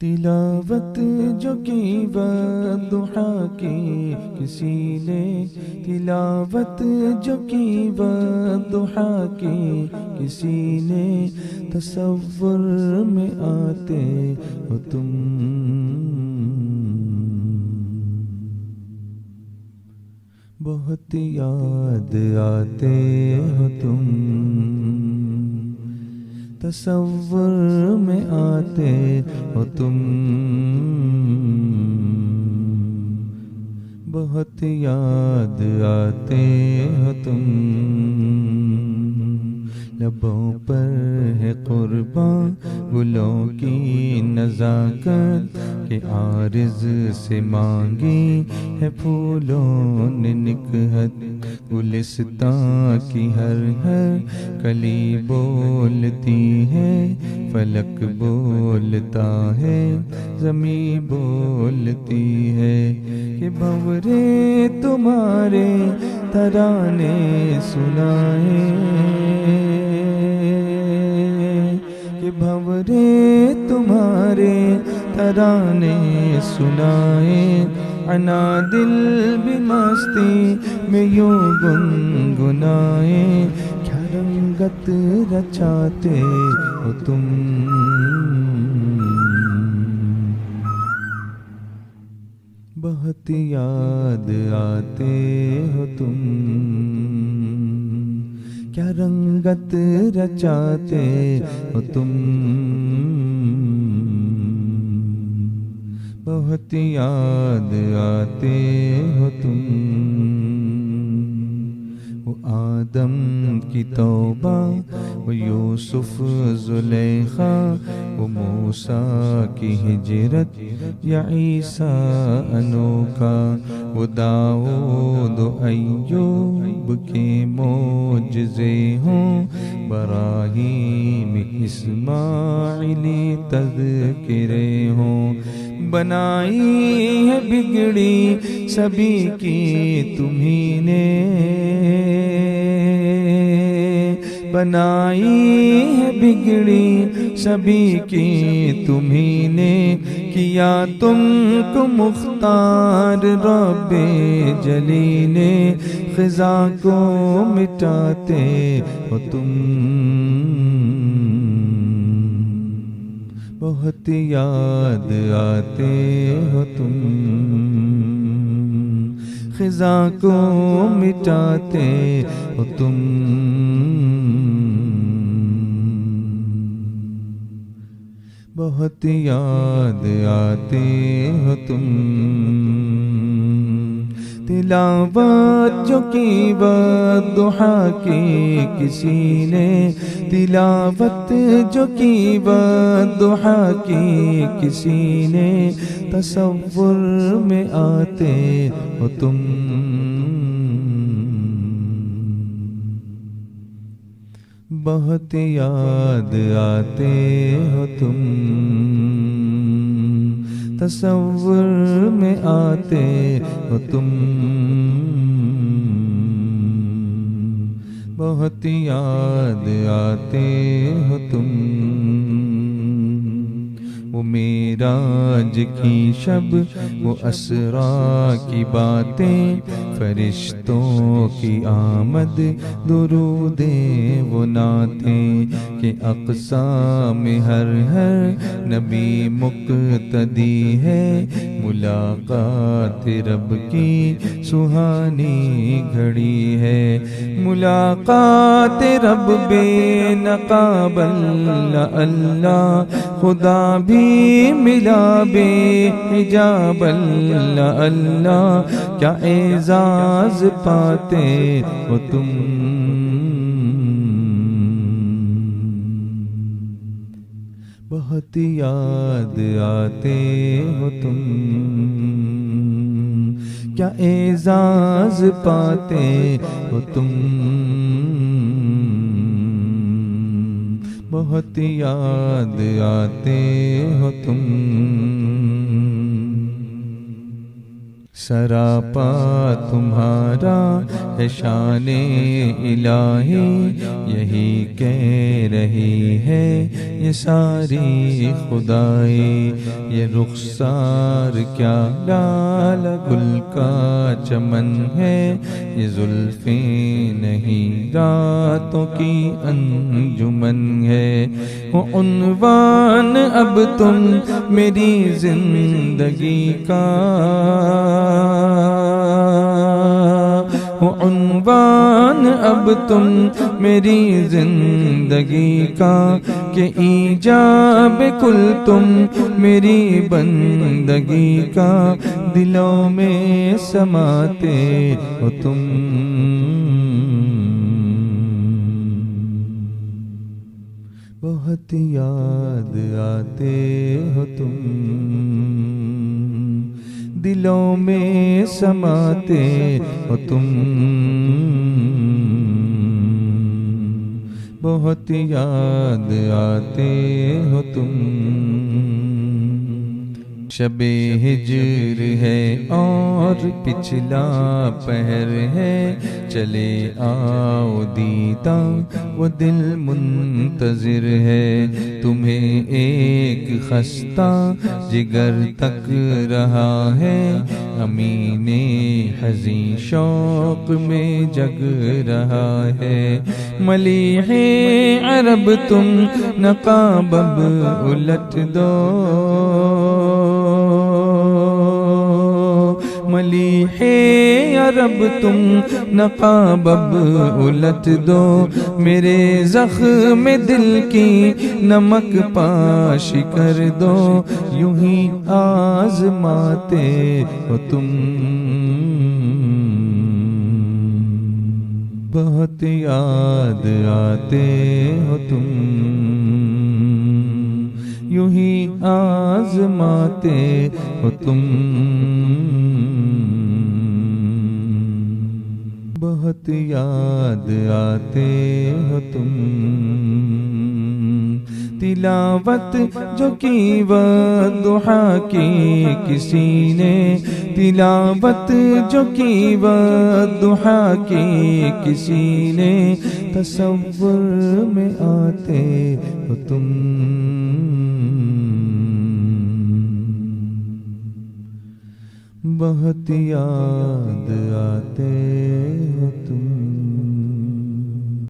تلاوت جو کی والضحا کی کسی نے، تلاوت جو کی والضحا کی کسی نے، تصور میں آتے ہو تم، بہت یاد آتے ہو تم، تصور میں آتے ہو تم، بہت یاد آتے ہو تم، لبوں پر ہے قرباں گلوں کی نزاکت کہ عارض سے مانگی ہے پھولوں نے نکہت، گلستان کی ہر ہر کلی بولتی ہے، فلک بولتا ہے، زمین بولتی ہے کہ بھنورے تمہارے ترانے سنائیں، کہ بھنورے تمہارے ترانے سنائیں، انا دل بھی مستی میں یوں گنگنائیں، کیا رنگت رچاتے ہو تم، بہت یاد آتے ہو تم، کیا رنگت رچاتے ہو تم، بہت یاد آتے ہو تم، وہ آدم کی توبہ، وہ یوسف زلیخا، وہ موسیٰ کی ہجرت، یا عیسیٰ انوکھا، وہ داؤد و ایوب کے معجزے ہوں، براہیم اسماعیلی تذکرے ہوں، بنائی ہے بگڑی سبھی کی تمہیں نے، بنائی ہے بگڑی سبھی کی تمہیں نے، کیا تم کو مختار رب جلی نے، خزاں کو مٹاتے ہو تم، بہت یاد آتے ہو تم، خزاں کو مٹاتے ہو تم، بہت یاد آتے ہو تم، تلاوت جو کی والضحا کی کسی نے، تلاوت جو کی والضحا کی کسی نے، تصور میں آتے ہو تم، بہت یاد آتے ہو تم، تصور میں آتے ہو تم، بہت یاد آتے ہو تم، وہ معراج کی شب، وہ اسریٰ کی باتیں، فرشتوں کی آمد، درودیں وہ نعتیں، کہ اقصیٰ میں ہر ہر نبی مقتدی ہے، ملاقات رب کی سہانی گھڑی ہے، ملاقات رب بے نقابل اللہ، خدا بھی ملا بے حجاب اللہ، اللہ کیا اعزاز پاتے ہو تم، بہت یاد آتے ہو تم، کیا اعزاز پاتے ہو تم، بہت یاد آتے ہو تم، سراپا تمہارا ہے شان الہی، یہی کہہ رہی ہے یہ ساری خدائی۔ یہ رخسار کیا لال گل کا چمن ہے، یہ زلفیں نہیں راتوں کی انجمن ہے۔ وہ عنوان اب تم میری زندگی کا، وہ عنوان اب تم میری زندگی کا، کہ ایجاب کل تم میری بندگی کا، دلوں میں سماتے ہو تم، بہت یاد آتے ہو تم، دلوں میں سماتے ہو تم، بہت یاد آتے ہو تم۔ شب ہجر ہے اور پچھلا پہر ہے، چلے آؤ دیدہ وہ دل منتظر ہے، تمہیں ایک خستہ جگر تک رہا ہے، امین حزین شوق میں جگ رہا ہے۔ ملیح عرب تم نقاب اب الٹ دو، ملیح عرب تم نقاب اب الٹ دو، میرے زخم دل کی نمک پاش کر دو، یوں ہی آزماتے ہو تم، بہت یاد آتے ہو تم، یوں ہی آزماتے ہو تم، بہت یاد آتے ہو تم۔ تلاوت جو کی والضحیٰ کی کسی نے، تلاوت جو کی والضحیٰ کی کسی نے، تصور میں آتے ہو تم، بہت یاد آتے ہو تم۔